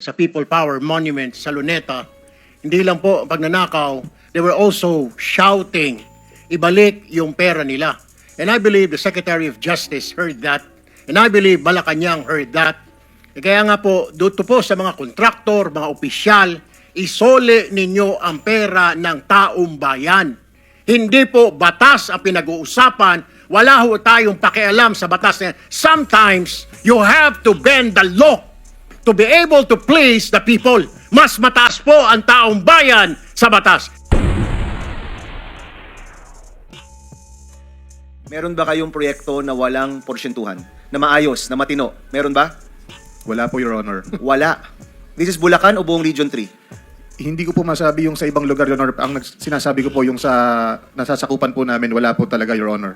sa People Power Monument sa Luneta, hindi lang po pagnanakaw, they were also shouting, ibalik yung pera nila. And I believe the Secretary of Justice heard that. And I believe Malacanang heard that. Kaya nga po, dito po sa mga kontraktor, mga opisyal, isole ninyo ang pera ng taong bayan. Hindi po batas ang pinag-uusapan. Wala ho tayong pakialam sa batas na yan. Sometimes, you have to bend the law to be able to please the people. Mas mataas po ang taong bayan sa batas. Meron ba kayong proyekto na walang porsyentuhan? Na maayos, na matino? Meron ba? Wala po, Your Honor. Wala. This is Bulacan o buong Region 3? Hindi ko po masabi yung sa ibang lugar, Your Honor. Ang sinasabi ko po yung sa nasasakupan po namin, wala po talaga, Your Honor.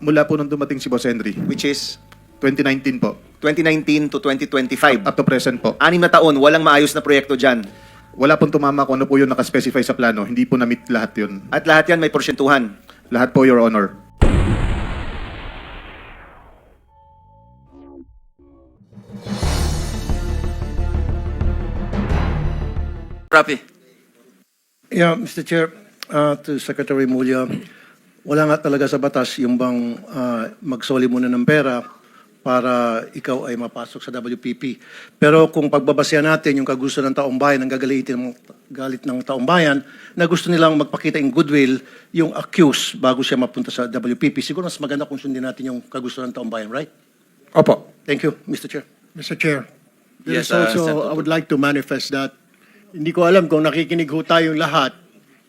Mula po nung dumating si Boss Henry, Which is 2019 po, 2019 to 2025. up to present po. 6 na taon, walang maayos na proyekto dyan. Wala pong tumama kung ano po yung nakaspecify sa plano. Hindi po na-meet lahat yun. At lahat yan may porsyentuhan. Lahat po, Your Honor. Rapi. Yeah, Mr. Chair, to Secretary Mulya, wala nga talaga sa batas yung bang magsoli muna ng pera para ikaw ay mapasok sa WPP. Pero kung pagbabasehan natin yung kagusto ng taong bayan, ang galit ng taong bayan, na gusto nilang magpakita in goodwill yung accused bago siya mapunta sa WPP, siguro mas maganda kung sundin natin yung kagusto ng taong bayan, right? Opo. Thank you, Mr. Chair. Mr. Chair, Yes, there's also, Senator. I would like to manifest that. Hindi ko alam kung nakikinig ho tayong lahat,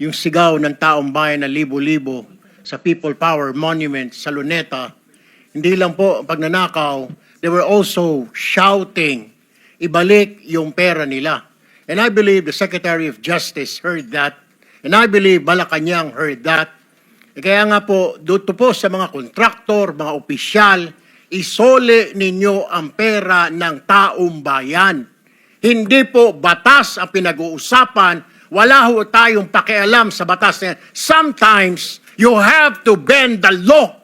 yung sigaw ng taong bayan na libo-libo sa People Power Monument sa Luneta, hindi lang po pagnanakaw, they were also shouting, ibalik yung pera nila. And I believe the Secretary of Justice heard that. And I believe Malacanang heard that. Kaya nga po, dito po sa mga kontraktor, mga opisyal, isole ninyo ang pera ng taong bayan. Hindi po batas ang pinag-uusapan. Wala ho tayong pakialam sa batas na yan. Sometimes, you have to bend the law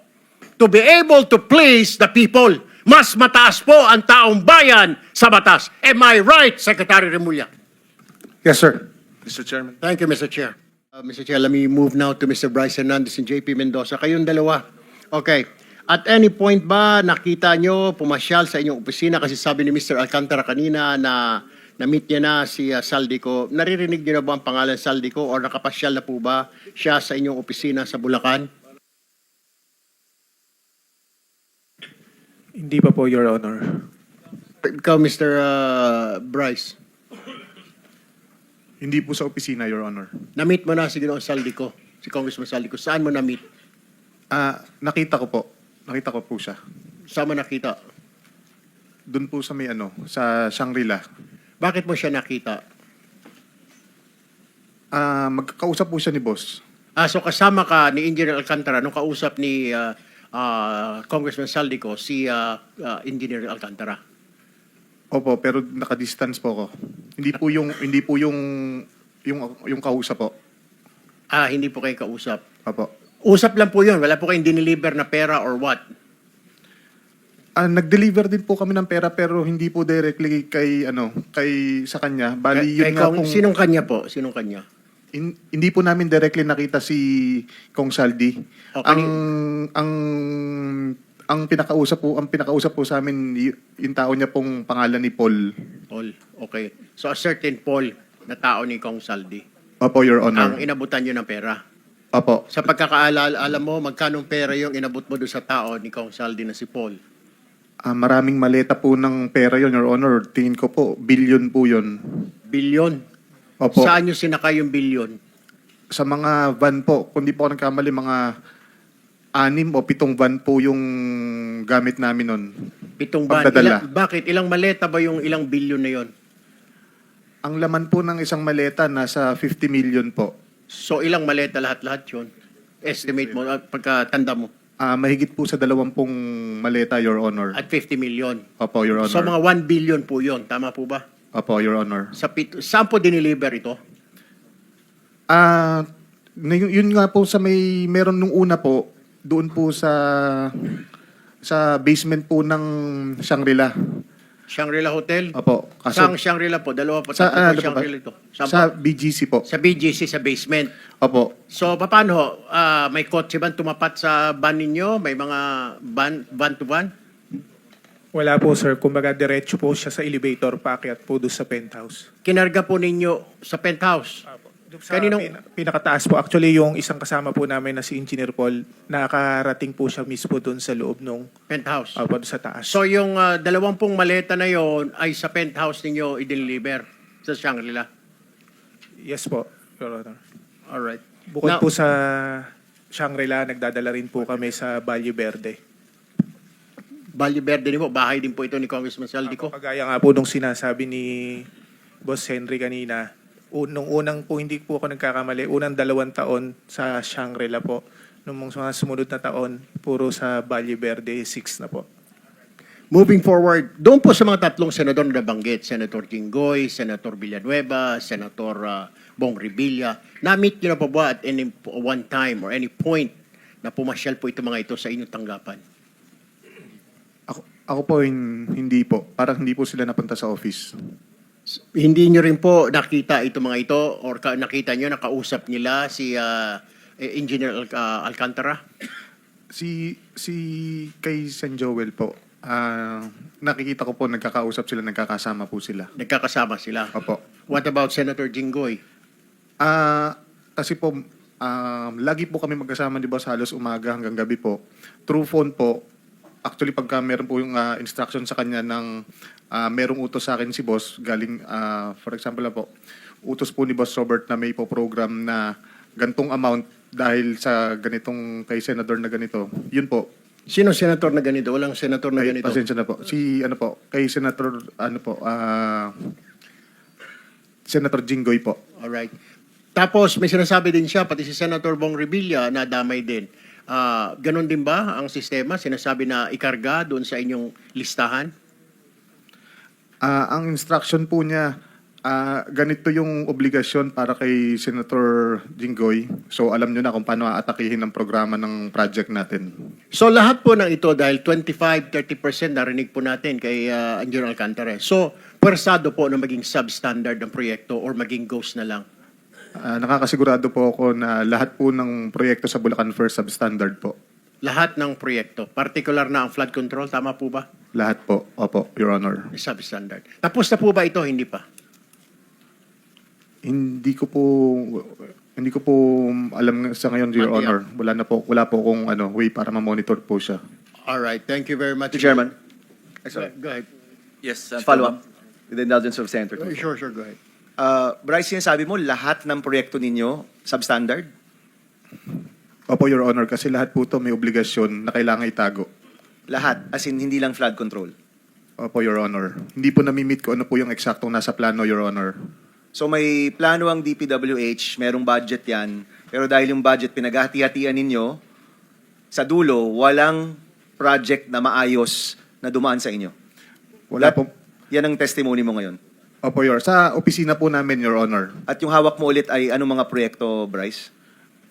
to be able to please the people. Mas mataas po ang taong bayan sa batas. Am I right, Secretary Remulla? Yes, sir. Mr. Chairman. Thank you, Mr. Chair. Mr. Chair, let me move now to Mr. Bryce Hernandez and JP Mendoza. Kayong dalawa. Okay. At any point ba nakita nyo pumasyal sa inyong opisina? Kasi sabi ni Mr. Alcantara kanina na na-meet niya na si Saldico. Naririnig niyo na ba ang pangalan Saldico o nakapasyal na po ba siya sa inyong opisina sa Bulacan? Hindi pa po, Your Honor. Ikaw, Mr. Bryce, Hindi po sa opisina, Your Honor. na-meet mo na si Ginoong Saldico, si Congressman Saldico. Saan mo na-meet? Nakita ko po. Nakita ko po siya. Saan mo nakita? Doon po sa may sa Shangri-La. Bakit mo siya nakita? Magkakausap po siya ni boss. So kasama ka ni Engineer Alcantara nung kausap ni Congressman Saldico, si Engineer Alcantara. Opo, pero naka-distance po ako. Hindi po yung kausap po. Hindi po kayo kausap. Opo. Usap lang po yun. Wala po kayong diniliver na pera or what? Nag-deliver din po kami ng pera pero hindi po directly kay sa kanya. Bali yun nga pong Sinong kanya po? Sinong kanya? hindi po namin directly nakita si Kong Saldi. Okay. Ang pinakausap po sa amin yung tao niya pong pangalan ni Paul. Paul. Okay. So a certain Paul na tao ni Kong Saldi. Opo, Your Honor. Ang inabutan nyo ng pera. Opo. Sa pagkakaalala, alam mo, magkanong pera yung inabot mo doon sa tao ni Kong Saldi na si Paul? Maraming maleta po ng pera yon, Your Honor. Tingin ko po, billion po yon. Bilyon. Opo. Saan nyo sinakay yung bilyon? Sa mga van po, kung di po ako nagkamali, mga 6 o 7 van po yung gamit namin nun. 7 van. Pagdadala. Bakit? Ilang maleta ba yung ilang bilyon na yon? Ang laman po ng isang maleta, nasa 50 million po. So ilang maleta lahat-lahat yun? Estimate mo, pagkatanda mo. Mahigit po sa 20 maleta, Your Honor. At 50 million. Opo, Your Honor. So mga 1 billion po yun. Tama po ba? Opo, Your Honor. Saan po diniliver ito? Yun nga po sa meron nung una po, doon po sa basement po ng Shangri-La. Shangri-La Hotel? Opo. Saan Shangri-La po? Dalawa po, Sa, tatlo po ano po Shangri-La ito. Saan sa po? BGC po. Sa BGC, sa basement. Opo. So, paano ho? May kotse ba tumapat sa van ninyo? May mga van to van? Wala po, sir. Kumbaga, diretso po siya sa elevator, paakyat po doon sa penthouse. Kinarga po ninyo sa penthouse? Doon sa Kaninong- pinakataas po. Actually, yung isang kasama po namin na si Engineer Paul, nakarating po siya mismo doon sa loob nung Penthouse. doon sa taas. So, yung 20 maleta na yon ay sa penthouse ninyo i-deliver sa Shangri-La? Yes po, Your Honor. Alright. Bukod Now- po sa Shangri-La, nagdadala rin po kami sa Valle Verde. Valle Verde din po, bahay din po ito ni Congressman Saldico. Kagaya nga po nung sinasabi ni Boss Henry kanina, nung unang po, hindi po ako nagkakamali, unang 2 taon sa Shangri-La po. Nung mga sumunod na taon, puro sa Valle Verde, 6 na po. Moving forward, doon po sa mga tatlong senador na nabanggit, Senator Jinggoy, Senator Villanueva, Senator Bong Revilla, na-meet nyo na po ba at any one time or any point na pumasyal po ito mga ito sa inyong tanggapan? Ako po, hindi po. Parang hindi po sila napunta sa office. Hindi nyo rin po nakita ito mga ito or nakita nyo, nakausap nila si Engineer Alcantara? Si kay San Joel po, nakikita ko po nagkakausap sila, nagkakasama po sila. Nagkakasama sila. Opo. What about Senator Jinggoy? Kasi po, lagi po kami magkasama, di ba, sa halos umaga hanggang gabi po. Through phone po, actually pagka meron po yung instruction sa kanya ng merong utos sa akin si boss, galing, for example lang po, utos po ni Boss Robert na may po program na gantong amount dahil sa ganitong kay senador na ganito. Yun po. Sino senator na ganito? Walang senator na Ay, ganito. pasensya na po. Kay Senator, Senator Jinggoy po. Alright. Tapos may sinasabi din siya, pati si Senator Bong Revilla na damay din. Ganon din ba ang sistema? Sinasabi na ikarga doon sa inyong listahan? Ang instruction po niya, ganito yung obligasyon para kay Senator Jinggoy. So alam nyo na kung paano aatakihin ang programa ng project natin. So lahat po ng ito dahil 25-30% narinig po natin kay Engineer Alcantara. So pwersado po na maging substandard ang proyekto or maging ghost na lang. Nakakasigurado po ako na lahat po ng proyekto sa Bulacan First substandard po. Lahat ng proyekto, particular na ang flood control, tama po ba? Lahat po. Opo, Your Honor. Substandard. Tapos na po ba ito? Hindi pa. Hindi ko po alam sa ngayon, Your Mati, Honor. Wala po kung way para ma-monitor po siya. Alright, thank you very much. Mr. Chairman, Go ahead. Yes, follow up with the indulgence of Senator. Sure, go ahead. Bryce, sinasabi mo lahat ng proyekto ninyo substandard? Opo, Your Honor, kasi lahat po ito may obligasyon na kailangan itago. Lahat, as in hindi lang flood control. Opo, Your Honor. Hindi po nami-meet ko ano po yung eksaktong nasa plano, Your Honor. So may plano ang DPWH, merong budget yan, pero dahil yung budget pinaghati-hatian ninyo, sa dulo, walang project na maayos na dumaan sa inyo. Wala po. Yan ang testimony mo ngayon. Opo, Your. Sa opisina po namin, Your Honor. At yung hawak mo ulit ay anong mga proyekto, Bryce?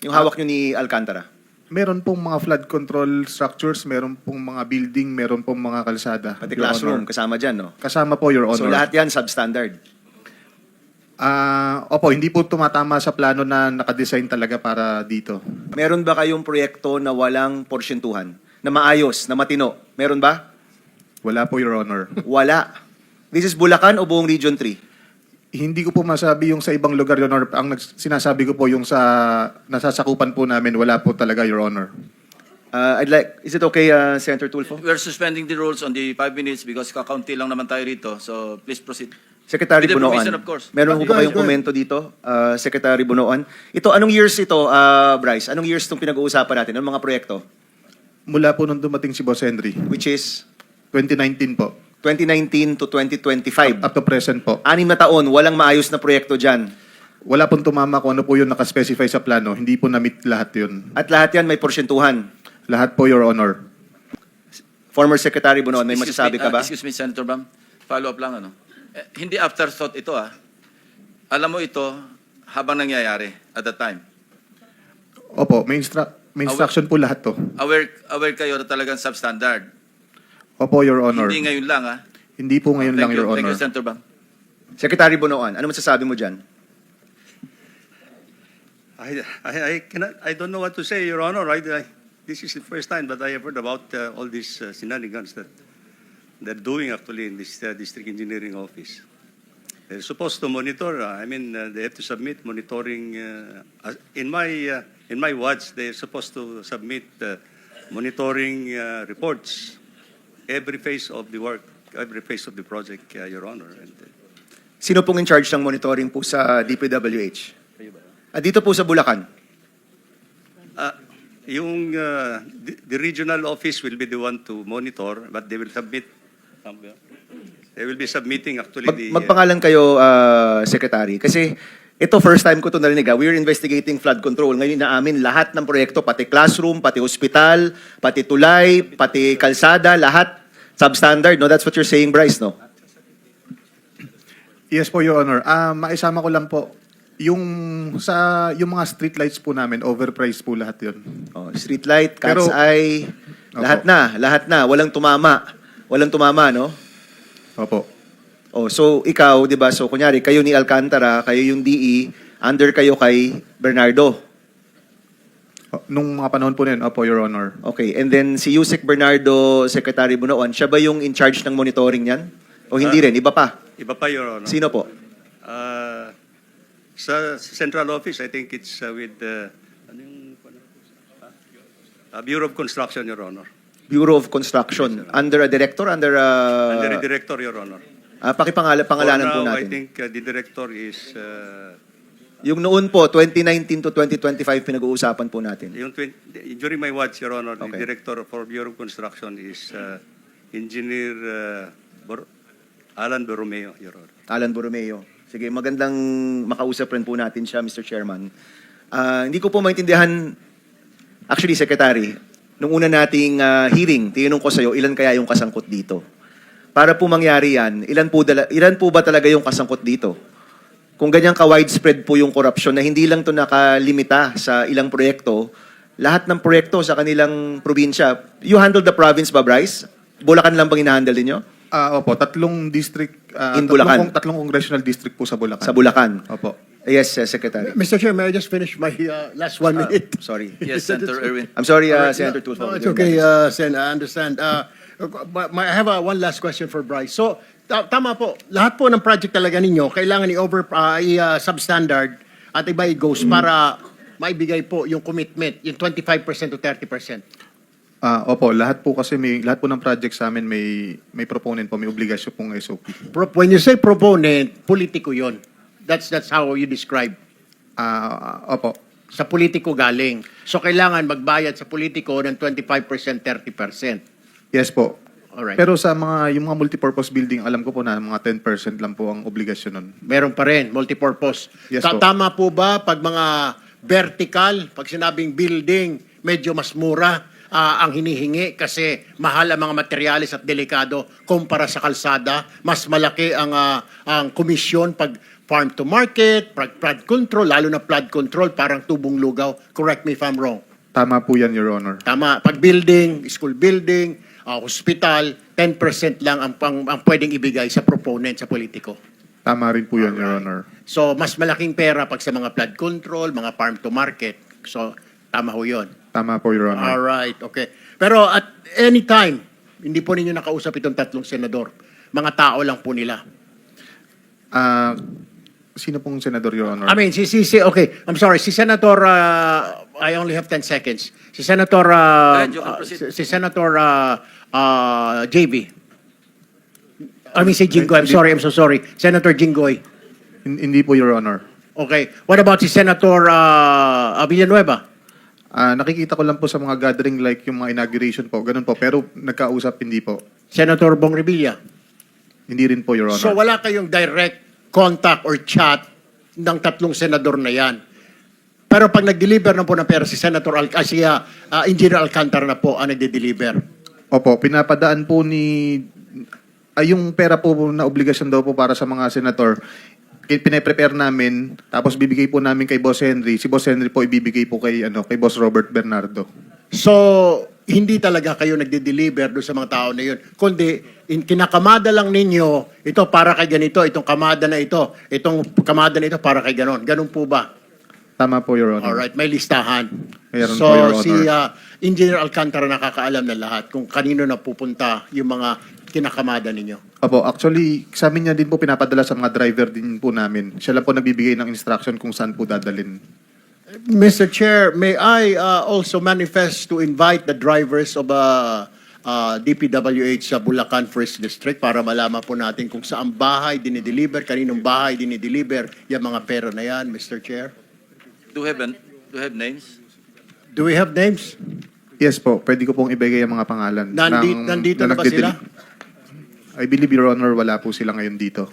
Yung hawak nyo ni Alcantara? Meron pong mga flood control structures, meron pong mga building, meron pong mga kalsada. Pati Your classroom, Honor. kasama dyan, no? Kasama po, Your Honor. So lahat yan substandard. Opo, hindi po tumatama sa plano na nakadesign talaga para dito. Meron ba kayong proyekto na walang porsyentuhan? Na maayos, na matino? Meron ba? Wala po, Your Honor. Wala. This is Bulacan o buong Region 3? Hindi ko po masabi yung sa ibang lugar, Your Honor. Ang sinasabi ko po yung sa nasasakupan po namin, wala po talaga, Your Honor. Is it okay, Senator Tulfo? We're suspending the rules on the 5 minutes because kakaunti lang naman tayo rito. So please proceed. Secretary With the Bunoan. permission, of course. Meron po ba kayong Go ahead. komento dito, Secretary Bunoan? Ito, anong years ito, Bryce? Anong years itong pinag-uusapan natin? Anong mga proyekto? Mula po nung dumating si Boss Henry, Which is 2019 po. 2019 to 2025. Up to present po. 6 na taon, walang maayos na proyekto dyan. Wala pong tumama kung ano po yung nakaspecify sa plano. Hindi po na-meet lahat yun. At lahat yan may porsyentuhan. Lahat po, Your Honor. Former Secretary Bunoan, may Excuse masasabi me, ka ba? Excuse me, Senator Bam. Follow up lang, ano? Hindi afterthought ito, ah. Alam mo ito habang nangyayari at the time. Opo, may instruction po lahat to. Aware kayo na talagang substandard. Opo, Your Honor. Hindi ngayon lang, ah. Hindi po ngayon lang, Your Thank Honor. you, Senator Bang. Secretary Bonoan, ano masasabi mo dyan? I don't know what to say, Your Honor. This is the first time that I have heard about all these shenanigans that they're doing actually in this district engineering office. They're supposed to monitor. They have to submit monitoring. In my watch, they're supposed to submit monitoring reports every phase of the work, every phase of the project, Your Honor. And, Sino pong in charge ng monitoring po sa DPWH? Dito po sa Bulacan. the regional office will be the one to monitor, but they will submit. They will be submitting actually Magpangalan kayo, Secretary. Kasi ito, first time ko ito narinig. We're investigating flood control. Ngayon inaamin lahat ng proyekto, pati classroom, pati hospital, pati tulay, pati kalsada, lahat substandard. No? That's what you're saying, Bryce, no? Yes po, Your Honor. Maisama ko lang po, yung mga street lights po namin, overpriced po lahat yun. Oh, street light, cat's Pero- eye, Opo. lahat na. Walang tumama. Walang tumama, no? Opo. Oh, so ikaw, 'di ba? So kunyari kayo ni Alcantara, kayo yung DE, under kayo kay Bernardo. Nung mga panahon po na yun, opo, Your Honor. Okay, and then si Yusek Bernardo, Secretary Bunoan, siya ba yung in charge ng monitoring niyan? O hindi rin, iba pa? Iba pa, Your Honor. Sino po? Sa central office, I think it's with Bureau of Construction, Your Honor. Bureau of Construction. Under a director? Under Under the director, Your Honor. pangalanan po For now, I natin. think the director is Yung noon po, 2019 to 2025, pinag-uusapan po natin. during my watch, Your Honor, the Okay. director for Bureau of Construction is Engineer Alan Borromeo, Your Honor. Alan Borromeo. Sige, magandang makausap rin po natin siya, Mr. Chairman. Hindi ko po maintindihan, actually, Secretary, nung una nating hearing, tinanong ko sa'yo, ilan kaya yung kasangkot dito? Para po mangyari yan, ilan po ba talaga yung kasangkot dito? Kung ganyan ka-widespread po yung korupsyon na hindi lang to nakalimita sa ilang proyekto, lahat ng proyekto sa kanilang probinsya, you handle the province ba, Bryce? Bulacan lang bang inahandle ninyo? Opo, tatlong district, In Bulacan? tatlong congressional district po sa Bulacan. Sa Bulacan? Opo. Yes, Secretary. Mr. Chair, may I just finish my last 1 minute? Sorry. Yes, Senator Erwin. I'm sorry, All right, Senator no, Tulfo. no, it's okay, Sen. I understand. But I have one last question for Bryce. So, tama po. Lahat po ng project talaga ninyo, kailangan i-substandard at iba i-goes para maibigay po yung commitment, yung 25% to 30%. Opo, lahat po ng project sa amin may proponent po, may obligasyon pong SOP. When you say proponent, politiko yon. That's how you describe. Opo. Sa politiko galing. So, kailangan magbayad sa politiko ng 25%, 30%. Yes po. Alright. Pero sa yung mga multipurpose building, alam ko po na mga 10% lang po ang obligasyon nun. Meron pa rin, multipurpose. Yes po. Tama po ba pag mga vertical, pag sinabing building, medyo mas mura ang hinihingi kasi mahal ang mga materyales at delikado kumpara sa kalsada, mas malaki ang komisyon pag farm to market, pag flood control, lalo na flood control, parang tubong lugaw. Correct me if I'm wrong. Tama po yan, Your Honor. Tama. Pag building, school building, hospital, 10% lang ang pwedeng ibigay sa proponent, sa politiko. Tama rin po yan, Your Honor. So, mas malaking pera pag sa mga flood control, mga farm to market. So, tama ho yun. Tama po, Your Honor. Alright, okay. Pero at any time, hindi po ninyo nakausap itong tatlong senador. Mga tao lang po nila. Sino pong senador, Your Honor? I mean, okay, I'm sorry, si Senator, I only have 10 seconds. Si Senator, Ahead, you can proceed. si Senator JB. I mean, si Jinggoy, I'm so sorry. Senator Jinggoy. Hindi po, Your Honor. Okay. What about si Senator Villanueva? Nakikita ko lang po sa mga gathering like yung mga inauguration po, ganun po. Pero nagkausap, hindi po. Senator Bong Revilla? Hindi rin po, Your Honor. So wala kayong direct contact or chat ng tatlong senador na yan. Pero pag nag-deliver na po ng pera si Engineer Alcantara na po ang nagde-deliver. Opo, pinapadaan po yung pera po na obligasyon daw po para sa mga senator, pine-prepare namin, tapos bibigay po namin kay Boss Henry. Si Boss Henry po ibibigay po kay Boss Robert Bernardo. So, hindi talaga kayo nagde-deliver doon sa mga tao na yun, kundi kinakamada lang ninyo, ito para kay ganito, itong kamada na ito, itong kamada na ito para kay ganon. Ganon po ba? Tama po, Your Honor. Alright, may listahan. Meron So, po, Your Honor. si Engineer Alcantara nakakaalam na lahat kung kanino na pupunta yung mga kinakamada ninyo. Opo, actually, sa amin niya din po pinapadala sa mga driver din po namin. Siya lang po nagbibigay ng instruction kung saan po dadalhin. Mr. Chair, may I also manifest to invite the drivers of DPWH sa Bulacan First District para malaman po natin kung saan bahay dinideliver, kaninong bahay dinideliver yung mga pera na yan, Mr. Chair. Do you have names? Do we have names? Yes po, pwede ko pong ibigay ang mga pangalan. Nandito na ba sila? I believe, Your Honor, wala po sila ngayon dito.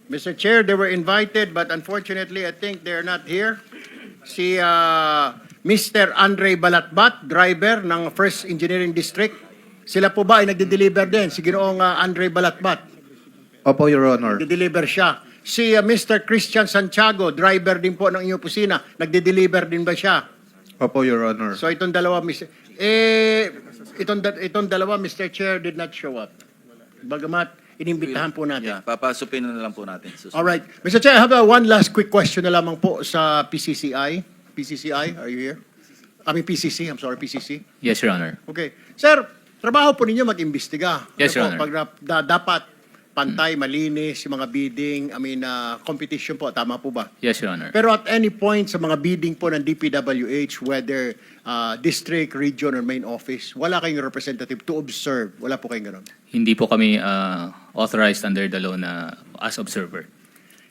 Mr. Chair, they were invited but unfortunately I think they're not here. Si Mr. Andre Balatbat, driver ng First Engineering District. Sila po ba ay nagde-deliver din? Si Ginoong Andre Balatbat, Opo, Your Honor. nagde-deliver siya. Si Mr. Christian Santiago, driver din po ng inyong opisina, nagde-deliver din ba siya? Opo, Your Honor. So itong dalawa, itong dalawa, Mr. Chair, did not show up. Bagamat inimbitahan po natin. Yeah, papasupin na lang po natin. All right. Mr. Chair, I have one last quick question na lamang po sa PCCI. PCCI, are you here? PCC, I'm sorry, PCC. Yes, Your Honor. Okay. Sir, trabaho po ninyo mag-imbestiga. Yes, Your Ano Honor. po, dapat pantay, malinis, yung mga bidding, competition po, tama po ba? Yes, Your Honor. Pero at any point sa mga bidding po ng DPWH, whether district, region, or main office, wala kayong representative to observe. Wala po kayong ganun. Hindi po kami authorized under the law na as observer.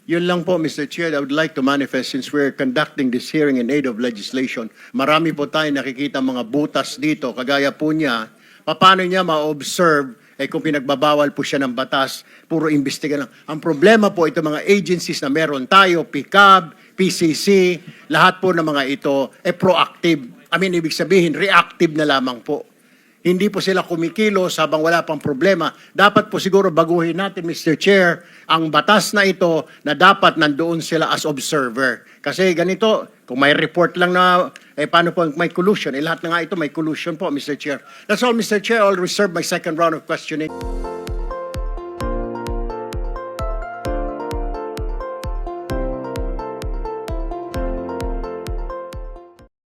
Yun lang po, Mr. Chair, I would like to manifest since we're conducting this hearing in aid of legislation. Marami po tayo nakikita mga butas dito, kagaya po niya, paano niya ma-observe kung pinagbabawal po siya ng batas, puro imbestiga lang. Ang problema po, ito mga agencies na meron tayo, PICAB, PCC, lahat po ng mga ito, proactive. Ibig sabihin, reactive na lamang po. Hindi po sila kumikilos habang wala pang problema. Dapat po siguro baguhin natin, Mr. Chair, ang batas na ito na dapat nandoon sila as observer. Kasi ganito, kung may report lang na, paano po may collusion? Lahat na nga ito may collusion po, Mr. Chair. That's all, Mr. Chair. I'll reserve my second round of questioning.